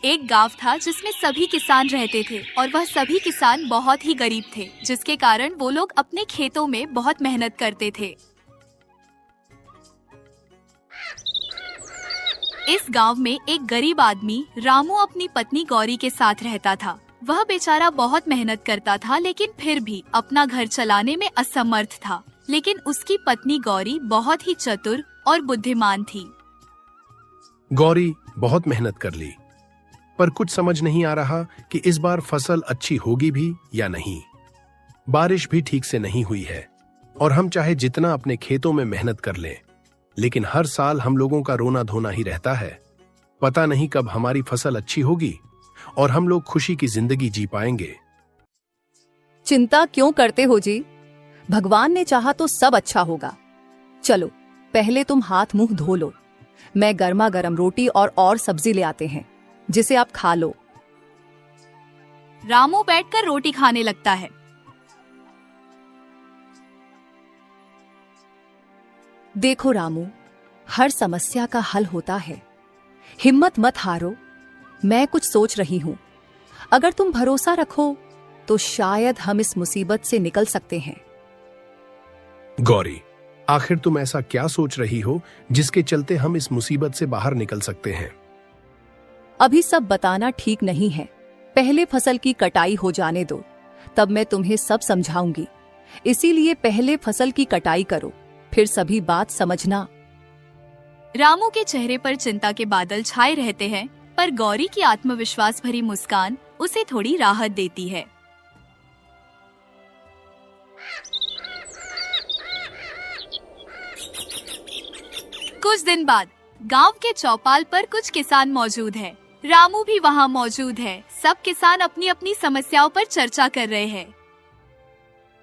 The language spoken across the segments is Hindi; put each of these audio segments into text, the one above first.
एक गांव था जिसमें सभी किसान रहते थे और वह सभी किसान बहुत ही गरीब थे, जिसके कारण वो लोग अपने खेतों में बहुत मेहनत करते थे। इस गांव में एक गरीब आदमी रामू अपनी पत्नी गौरी के साथ रहता था। वह बेचारा बहुत मेहनत करता था, लेकिन फिर भी अपना घर चलाने में असमर्थ था। लेकिन उसकी पत्नी गौरी बहुत ही चतुर और बुद्धिमान थी। गौरी बहुत मेहनत कर ली, पर कुछ समझ नहीं आ रहा कि इस बार फसल अच्छी होगी भी या नहीं। बारिश भी ठीक से नहीं हुई है और हम चाहे जितना अपने खेतों में मेहनत कर लें, लेकिन हर साल हम लोगों का रोना धोना ही रहता है। पता नहीं कब हमारी फसल अच्छी होगी और हम लोग खुशी की जिंदगी जी पाएंगे। चिंता क्यों करते हो जी? भगवान ने चाहा तो सब अच्छा होगा। चलो पहले तुम हाथ मुंह धो लो, मैं गर्मा गर्म रोटी और सब्जी ले आते हैं जिसे आप खा लो। रामू बैठकर रोटी खाने लगता है। देखो रामू, हर समस्या का हल होता है, हिम्मत मत हारो। मैं कुछ सोच रही हूँ, अगर तुम भरोसा रखो तो शायद हम इस मुसीबत से निकल सकते हैं। गौरी, आखिर तुम ऐसा क्या सोच रही हो जिसके चलते हम इस मुसीबत से बाहर निकल सकते हैं? अभी सब बताना ठीक नहीं है, पहले फसल की कटाई हो जाने दो, तब मैं तुम्हें सब समझाऊंगी। इसीलिए पहले फसल की कटाई करो, फिर सभी बात समझना। रामू के चेहरे पर चिंता के बादल छाए रहते हैं, पर गौरी की आत्मविश्वास भरी मुस्कान उसे थोड़ी राहत देती है। कुछ दिन बाद गांव के चौपाल पर कुछ किसान मौजूद हैं। रामू भी वहां मौजूद है। सब किसान अपनी अपनी समस्याओं पर चर्चा कर रहे हैं।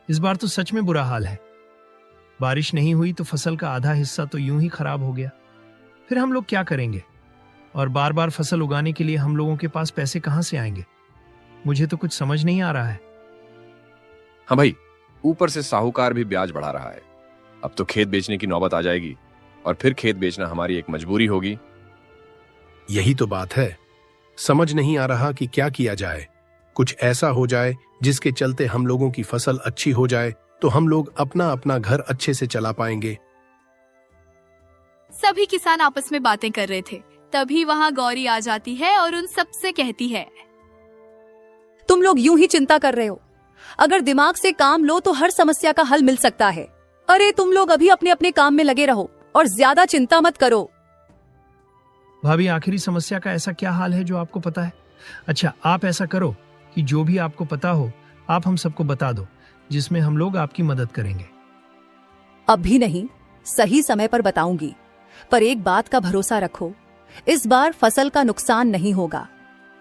इस बार तो सच में बुरा हाल है। बारिश नहीं हुई तो फसल का आधा हिस्सा तो यूं ही खराब हो गया। फिर हम लोग क्या करेंगे? और बार बार फसल उगाने के लिए हम लोगों के पास पैसे कहां से आएंगे? मुझे तो कुछ समझ नहीं आ रहा है। हाँ भाई, ऊपर से साहूकार भी ब्याज बढ़ा रहा है। अब तो खेत बेचने की नौबत आ जाएगी और फिर खेत बेचना हमारी एक मजबूरी होगी। यही तो बात है, समझ नहीं आ रहा कि क्या किया जाए। कुछ ऐसा हो जाए जिसके चलते हम लोगों की फसल अच्छी हो जाए तो हम लोग अपना अपना घर अच्छे से चला पाएंगे। सभी किसान आपस में बातें कर रहे थे, तभी वहां गौरी आ जाती है और उन सब से कहती है, तुम लोग यूं ही चिंता कर रहे हो, अगर दिमाग से काम लो तो हर समस्या का हल मिल सकता है। अरे तुम लोग अभी अपने अपने काम में लगे रहो और ज्यादा चिंता मत करो। भाभी, आखिरी समस्या का ऐसा क्या हाल है जो आपको पता है? अच्छा, आप ऐसा करो कि जो भी आपको पता हो आप हम सबको बता दो, जिसमें हम लोग आपकी मदद करेंगे। अभी नहीं, सही समय पर बताऊंगी, पर एक बात का भरोसा रखो, इस बार फसल का नुकसान नहीं होगा।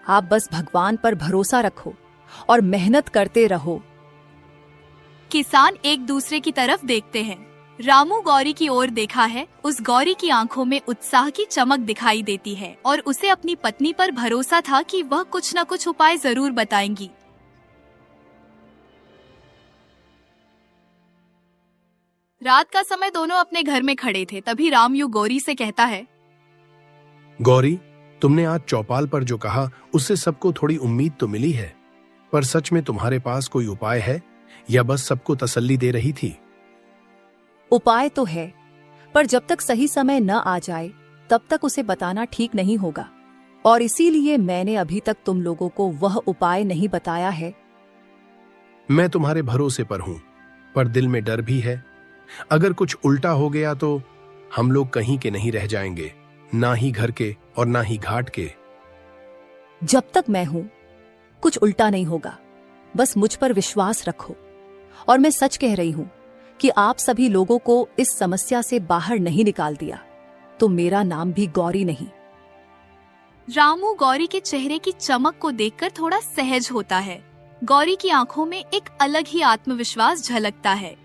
आप बस भगवान पर भरोसा रखो और मेहनत करते रहो। किसान एक दूसरे की तरफ देखते हैं। रामू गौरी की ओर देखा है। उस गौरी की आंखों में उत्साह की चमक दिखाई देती है और उसे अपनी पत्नी पर भरोसा था कि वह कुछ न कुछ उपाय जरूर बताएंगी। रात का समय दोनों अपने घर में खड़े थे, तभी रामू गौरी से कहता है, गौरी, तुमने आज चौपाल पर जो कहा उससे सबको थोड़ी उम्मीद तो मिली है, पर सच में तुम्हारे पास कोई उपाय है या बस सबको तसल्ली दे रही थी? उपाय तो है, पर जब तक सही समय न आ जाए तब तक उसे बताना ठीक नहीं होगा, और इसीलिए मैंने अभी तक तुम लोगों को वह उपाय नहीं बताया है। मैं तुम्हारे भरोसे पर हूं, पर दिल में डर भी है। अगर कुछ उल्टा हो गया तो हम लोग कहीं के नहीं रह जाएंगे, ना ही घर के और ना ही घाट के। जब तक मैं हूं कुछ उल्टा नहीं होगा, बस मुझ पर विश्वास रखो। और मैं सच कह रही हूं कि आप सभी लोगों को इस समस्या से बाहर नहीं निकाल दिया तो मेरा नाम भी गौरी नहीं। रामू गौरी के चेहरे की चमक को देखकर थोड़ा सहज होता है। गौरी की आंखों में एक अलग ही आत्मविश्वास झलकता है।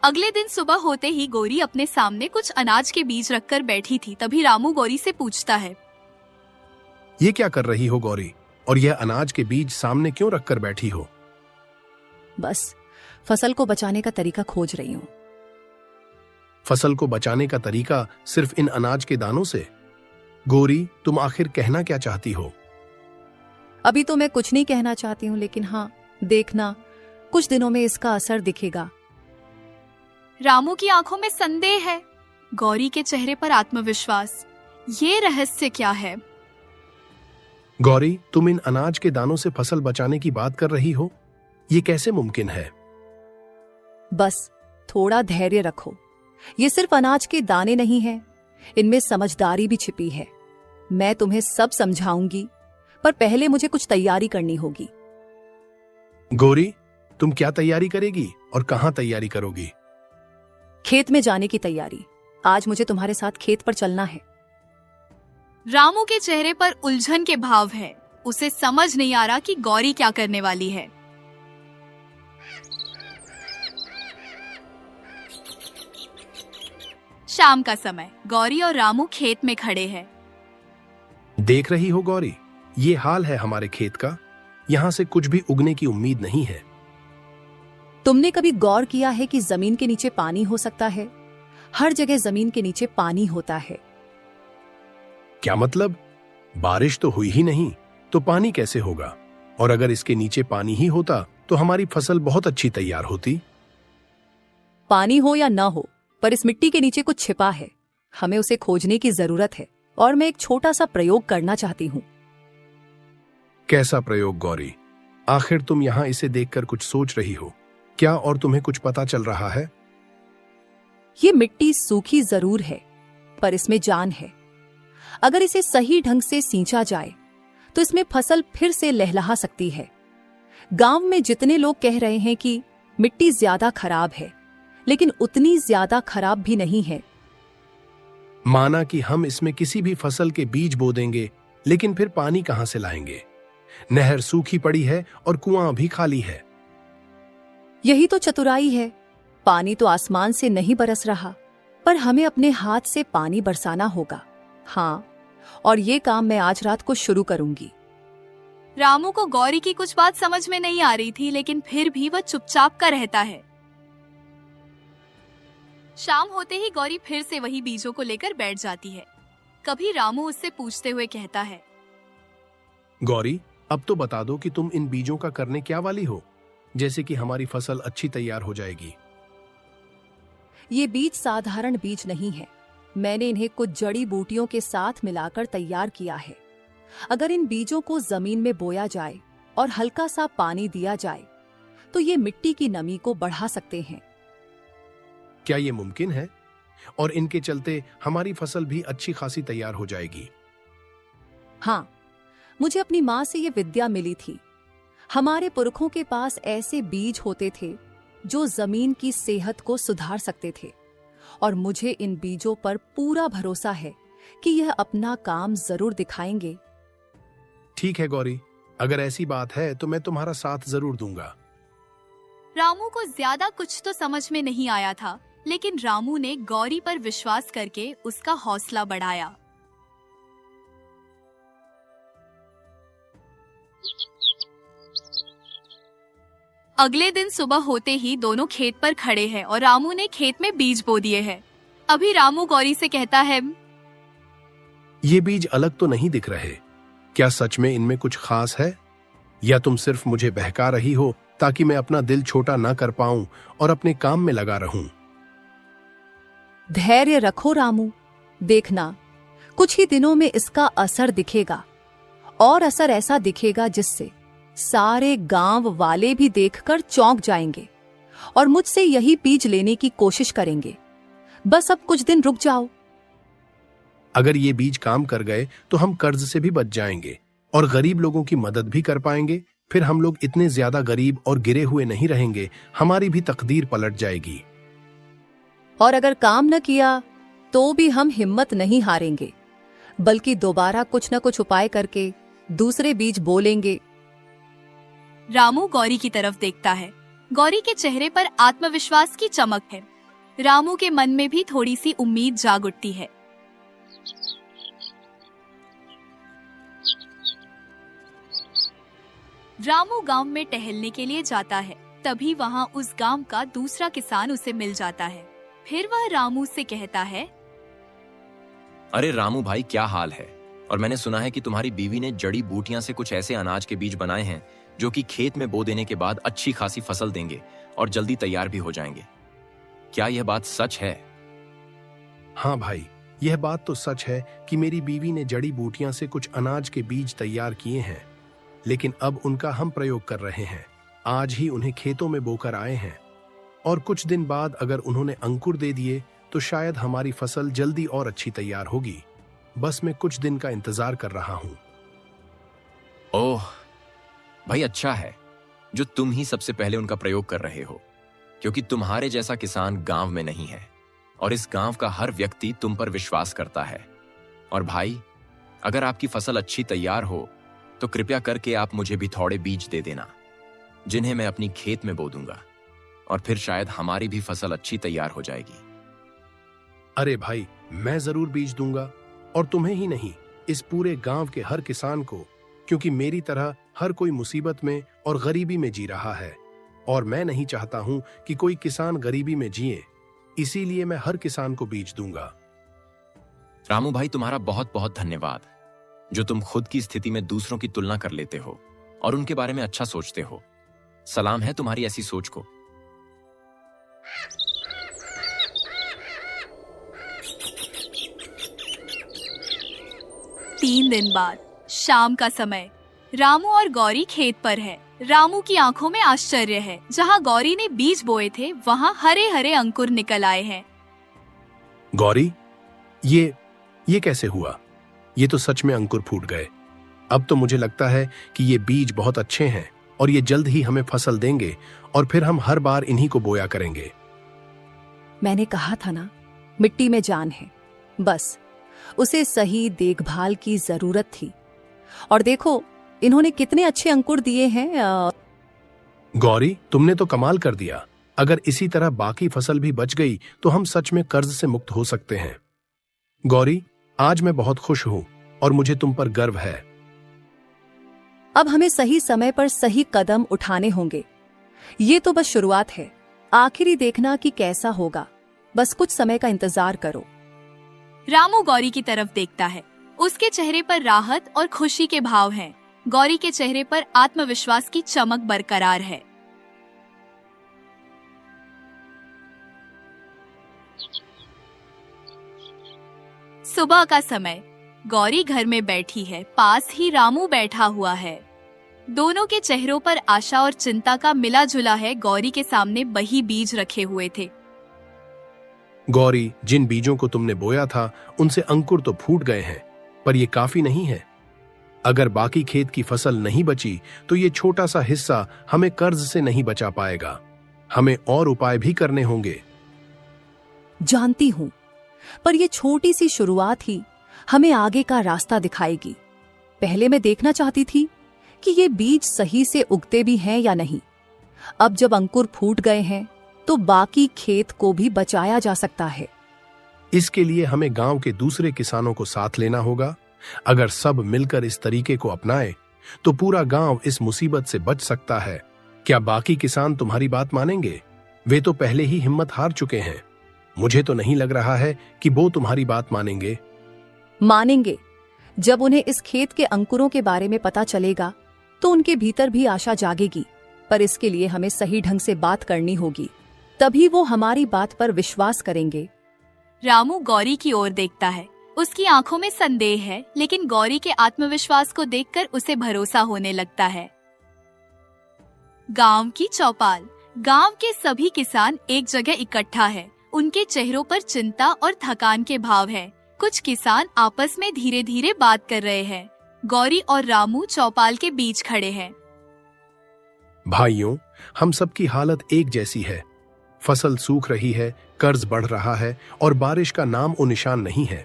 अगले दिन सुबह होते ही गौरी अपने सामने कुछ अनाज के बीज रखकर बैठी थी। तभी रामू गौरी से पूछता है, ये क्या कर रही हो गौरी? और यह अनाज के बीज सामने क्यों रखकर बैठी हो? बस फसल को बचाने का तरीका खोज रही हूं। फसल को बचाने का तरीका सिर्फ इन अनाज के दानों से? गौरी, तुम आखिर कहना क्या चाहती हो? अभी तो मैं कुछ नहीं कहना चाहती हूं, लेकिन हाँ, देखना कुछ दिनों में इसका असर दिखेगा। रामू की आंखों में संदेह है, गौरी के चेहरे पर आत्मविश्वास। ये रहस्य क्या है? गौरी, तुम इन अनाज के दानों से फसल बचाने की बात कर रही हो? ये कैसे मुमकिन है? बस थोड़ा धैर्य रखो। ये सिर्फ अनाज के दाने नहीं हैं, इनमें समझदारी भी छिपी है। मैं तुम्हें सब समझाऊंगी, पर पहले मुझे कुछ तैयारी करनी होगी। गौरी, तुम क्या तैयारी करेगी और कहां तैयारी करोगी? खेत में जाने की तैयारी। आज मुझे तुम्हारे साथ खेत पर चलना है। रामू के चेहरे पर उलझन के भाव है। उसे समझ नहीं आ रहा कि गौरी क्या करने वाली है। शाम का समय, गौरी और रामू खेत में खड़े हैं। देख रही हो गौरी, ये हाल है हमारे खेत का। यहां से कुछ भी उगने की उम्मीद नहीं है। तुमने कभी गौर किया है कि जमीन के नीचे पानी हो सकता है? हर जगह जमीन के नीचे पानी होता है। क्या मतलब? बारिश तो हुई ही नहीं, तो पानी कैसे होगा? और अगर इसके नीचे पानी ही होता तो हमारी फसल बहुत अच्छी तैयार होती। पानी हो या ना हो, पर इस मिट्टी के नीचे कुछ छिपा है। हमें उसे खोजने की जरूरत है, और मैं एक छोटा सा प्रयोग करना चाहती हूँ। कैसा प्रयोग गौरी? आखिर तुम यहां इसे देखकर कुछ सोच रही हो क्या, और तुम्हें कुछ पता चल रहा है? ये मिट्टी सूखी जरूर है, पर इसमें जान है। अगर इसे सही ढंग से सींचा जाए तो इसमें फसल फिर से लहलहा सकती है। गांव में जितने लोग कह रहे हैं कि मिट्टी ज्यादा खराब है, लेकिन उतनी ज्यादा खराब भी नहीं है। माना कि हम इसमें किसी भी फसल के बीज बो देंगे, लेकिन फिर पानी कहां से लाएंगे? नहर सूखी पड़ी है और कुआं भी खाली है। यही तो चतुराई है। पानी तो आसमान से नहीं बरस रहा, पर हमें अपने हाथ से पानी बरसाना होगा। हाँ, और ये काम मैं आज रात को शुरू करूंगी। रामू को गौरी की कुछ बात समझ में नहीं आ रही थी, लेकिन फिर भी वह चुपचाप का रहता है। शाम होते ही गौरी फिर से वही बीजों को लेकर बैठ जाती है। कभी रामू उससे पूछते हुए कहता है, गौरी, अब तो बता दो कि तुम इन बीजों का करने क्या वाली हो, जैसे कि हमारी फसल अच्छी तैयार हो जाएगी। ये बीज साधारण बीज नहीं है। मैंने इन्हें कुछ जड़ी बूटियों के साथ मिलाकर तैयार किया है। अगर इन बीजों को जमीन में बोया जाए और हल्का सा पानी दिया जाए तो ये मिट्टी की नमी को बढ़ा सकते हैं। क्या ये मुमकिन है? और इनके चलते हमारी फसल भी अच्छी खासी तैयार हो जाएगी? हाँ, मुझे अपनी माँ से ये विद्या मिली थी। हमारे पुरखों के पास ऐसे बीज होते थे जो जमीन की सेहत को सुधार सकते थे, और मुझे इन बीजों पर पूरा भरोसा है कि यह अपना काम जरूर दिखाएंगे। ठीक है गौरी, अगर ऐसी बात है तो मैं तुम्हारा साथ जरूर दूंगा। रामू को ज्यादा कुछ तो समझ में नहीं आया था, लेकिन रामू ने गौरी पर विश्वास करके उसका हौसला बढ़ाया। अगले दिन सुबह होते ही दोनों खेत पर खड़े हैं और रामू ने खेत में बीज बो दिए हैं। अभी रामू गौरी से कहता है, ये बीज अलग तो नहीं दिख रहे। क्या सच में इनमें कुछ खास है, या तुम सिर्फ मुझे बहका रही हो ताकि मैं अपना दिल छोटा ना कर पाऊं और अपने काम में लगा रहूं? धैर्य रखो रामू, देखना कुछ ही दिनों में इसका असर दिखेगा, और असर ऐसा दिखेगा जिससे सारे गांव वाले भी देखकर चौंक जाएंगे और मुझसे यही बीज लेने की कोशिश करेंगे। बस अब कुछ दिन रुक जाओ। अगर ये बीज काम कर गए तो हम कर्ज से भी बच जाएंगे और गरीब लोगों की मदद भी कर पाएंगे। फिर हम लोग इतने ज्यादा गरीब और गिरे हुए नहीं रहेंगे, हमारी भी तकदीर पलट जाएगी। और अगर काम न किया तो भी हम हिम्मत नहीं हारेंगे, बल्कि दोबारा कुछ न कुछ उपाय करके दूसरे बीज बोलेंगे। रामू गौरी की तरफ देखता है। गौरी के चेहरे पर आत्मविश्वास की चमक है। रामू के मन में भी थोड़ी सी उम्मीद जाग उठती है। रामू गांव में टहलने के लिए जाता है। तभी वहाँ उस गांव का दूसरा किसान उसे मिल जाता है। फिर वह रामू से कहता है, अरे रामू भाई, क्या हाल है? और मैंने सुना है कि तुम्हारी बीवी ने जड़ी बूटियां से कुछ ऐसे अनाज के बीज बनाए हैं जो कि खेत में बो देने के बाद अच्छी खासी फसल देंगे और जल्दी तैयार भी हो जाएंगे। क्या यह बात सच है? हाँ भाई, यह बात तो सच है कि मेरी बीवी ने जड़ी बूटियां से कुछ अनाज के बीज तैयार किए हैं, लेकिन अब उनका हम प्रयोग कर रहे हैं। आज ही उन्हें खेतों में बोकर आए हैं और कुछ दिन बाद अगर उन्होंने अंकुर दे दिए तो शायद हमारी फसल जल्दी और अच्छी तैयार होगी। बस मैं कुछ दिन का इंतजार कर रहा हूं। ओह भाई, अच्छा है जो तुम ही सबसे पहले उनका प्रयोग कर रहे हो, क्योंकि तुम्हारे जैसा किसान गांव में नहीं है और इस गांव का हर व्यक्ति तुम पर विश्वास करता है। और भाई, अगर आपकी फसल अच्छी तैयार हो तो कृपया करके आप मुझे भी थोड़े बीज दे देना, जिन्हें मैं अपनी खेत में बो दूंगा और फिर शायद हमारी भी फसल अच्छी तैयार हो जाएगी। अरे भाई, मैं जरूर बीज दूंगा, और तुम्हें ही नहीं, इस पूरे गांव के हर किसान को, क्योंकि मेरी तरह हर कोई मुसीबत में और गरीबी में जी रहा है और मैं नहीं चाहता हूं कि कोई किसान गरीबी में जिए। इसीलिए मैं हर किसान को बीज दूंगा। रामू भाई, तुम्हारा बहुत बहुत धन्यवाद जो तुम खुद की स्थिति में दूसरों की तुलना कर लेते हो और उनके बारे में अच्छा सोचते हो। सलाम है तुम्हारी ऐसी सोच को। तीन दिन बाद शाम का समय, रामू और गौरी खेत पर है। रामू की आंखों में आश्चर्य है। जहाँ गौरी ने बीज बोए थे वहाँ हरे हरे अंकुर निकल आए हैं। गौरी, ये कैसे हुआ? ये तो सच में अंकुर फूट गए। अब तो मुझे लगता है कि ये बीज बहुत अच्छे हैं और ये जल्द ही हमें फसल देंगे और फिर हम हर बार इन्हीं को बोया करेंगे। मैंने कहा था ना, मिट्टी में जान है, बस उसे सही देखभाल की जरूरत थी। और देखो इन्होंने कितने अच्छे अंकुर दिए हैं। गौरी, तुमने तो कमाल कर दिया। अगर इसी तरह बाकी फसल भी बच गई तो हम सच में कर्ज से मुक्त हो सकते हैं। गौरी, आज मैं बहुत खुश हूं और मुझे तुम पर गर्व है। अब हमें सही समय पर सही कदम उठाने होंगे। ये तो बस शुरुआत है, आखिरी देखना कि कैसा होगा। बस कुछ समय का इंतजार करो। रामू गौरी की तरफ देखता है। उसके चेहरे पर राहत और खुशी के भाव हैं। गौरी के चेहरे पर आत्मविश्वास की चमक बरकरार है। सुबह का समय, गौरी घर में बैठी है। पास ही रामू बैठा हुआ है। दोनों के चेहरों पर आशा और चिंता का मिला जुला है। गौरी के सामने वही बीज रखे हुए थे। गौरी, जिन बीजों को तुमने बोया था उनसे अंकुर तो फूट गए हैं, पर ये काफी नहीं है। अगर बाकी खेत की फसल नहीं बची तो ये छोटा सा हिस्सा हमें कर्ज से नहीं बचा पाएगा। हमें और उपाय भी करने होंगे। जानती हूं, पर ये छोटी सी शुरुआत ही हमें आगे का रास्ता दिखाएगी। पहले मैं देखना चाहती थी कि ये बीज सही से उगते भी हैं या नहीं। अब जब अंकुर फूट गए हैं तो बाकी खेत को भी बचाया जा सकता है। इसके लिए हमें गांव के दूसरे किसानों को साथ लेना होगा। अगर सब मिलकर इस तरीके को अपनाए तो पूरा गांव इस मुसीबत से बच सकता है। क्या बाकी किसान तुम्हारी बात मानेंगे? वे तो पहले ही हिम्मत हार चुके हैं। मुझे तो नहीं लग रहा है कि वो तुम्हारी बात मानेंगे। मानेंगे। जब उन्हें इस खेत के अंकुरों के बारे में पता चलेगा तो उनके भीतर भी आशा जागेगी। पर इसके लिए हमें सही ढंग से बात करनी होगी, तभी वो हमारी बात पर विश्वास करेंगे। रामू गौरी की ओर देखता है। उसकी आंखों में संदेह है, लेकिन गौरी के आत्मविश्वास को देखकर उसे भरोसा होने लगता है। गांव की चौपाल। गांव के सभी किसान एक जगह इकट्ठा है। उनके चेहरों पर चिंता और थकान के भाव है। कुछ किसान आपस में धीरे धीरे बात कर रहे हैं। गौरी और रामू चौपाल के बीच खड़े हैं। भाइयों, हम सबकी हालत एक जैसी है। फसल सूख रही है, कर्ज बढ़ रहा है और बारिश का नाम और निशान नहीं है।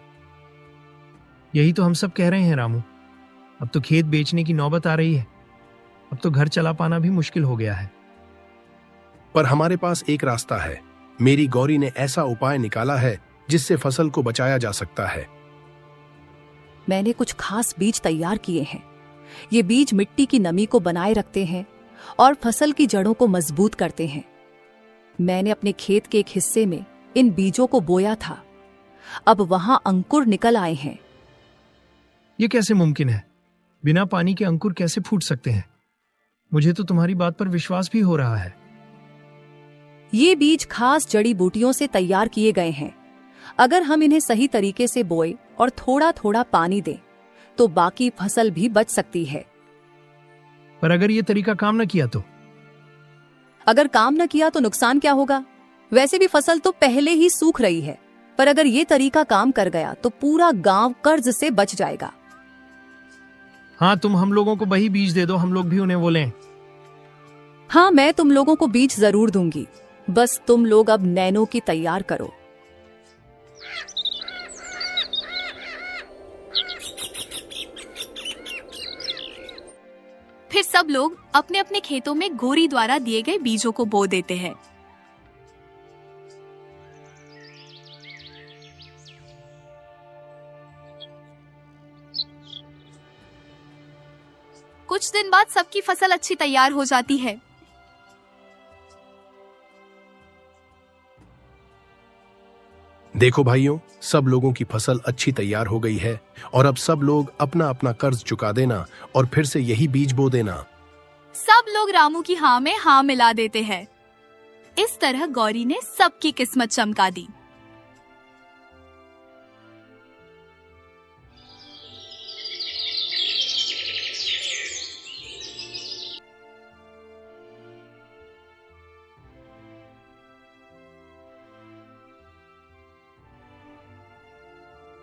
यही तो हम सब कह रहे हैं रामू। अब तो खेत बेचने की नौबत आ रही है। अब तो घर चला पाना भी मुश्किल हो गया है। पर हमारे पास एक रास्ता है। मेरी गौरी ने ऐसा उपाय निकाला है जिससे फसल को बचाया जा सकता है। मैंने कुछ खास बीज तैयार किए हैं ये बीज मिट्टी की नमी को बनाए रखते हैं और फसल की जड़ों को मजबूत करते हैं। मैंने अपने खेत के एक हिस्से में इन बीजों को बोया था। अब वहां अंकुर निकल आए हैं। ये कैसे मुमकिन है? बिना पानी के अंकुर कैसे फूट सकते हैं? मुझे तो तुम्हारी बात पर विश्वास भी हो रहा है। ये बीज खास जड़ी बूटियों से तैयार किए गए हैं। अगर हम इन्हें सही तरीके से बोए और थोड़ा थोड़ा पानी दें, तो बाकी फसल भी बच सकती है। पर अगर ये तरीका काम न किया तो? अगर काम न किया तो नुकसान क्या होगा? वैसे भी फसल तो पहले ही सूख रही है, पर अगर ये तरीका काम कर गया तो पूरा गांव कर्ज से बच जाएगा। हाँ, तुम हम लोगों को वही बीज दे दो, हम लोग भी उन्हें वो लें। हाँ, मैं तुम लोगों को बीज जरूर दूंगी, बस तुम लोग अब नैनो की तैयार करो। फिर सब लोग अपने अपने खेतों में गोरी द्वारा दिए गए बीजों को बो देते हैं। कुछ दिन बाद सबकी फसल अच्छी तैयार हो जाती है। देखो भाइयों, सब लोगों की फसल अच्छी तैयार हो गई है और अब सब लोग अपना अपना कर्ज चुका देना और फिर से यही बीज बो देना। सब लोग रामू की हाँ में हाँ मिला देते हैं। इस तरह गौरी ने सबकी किस्मत चमका दी।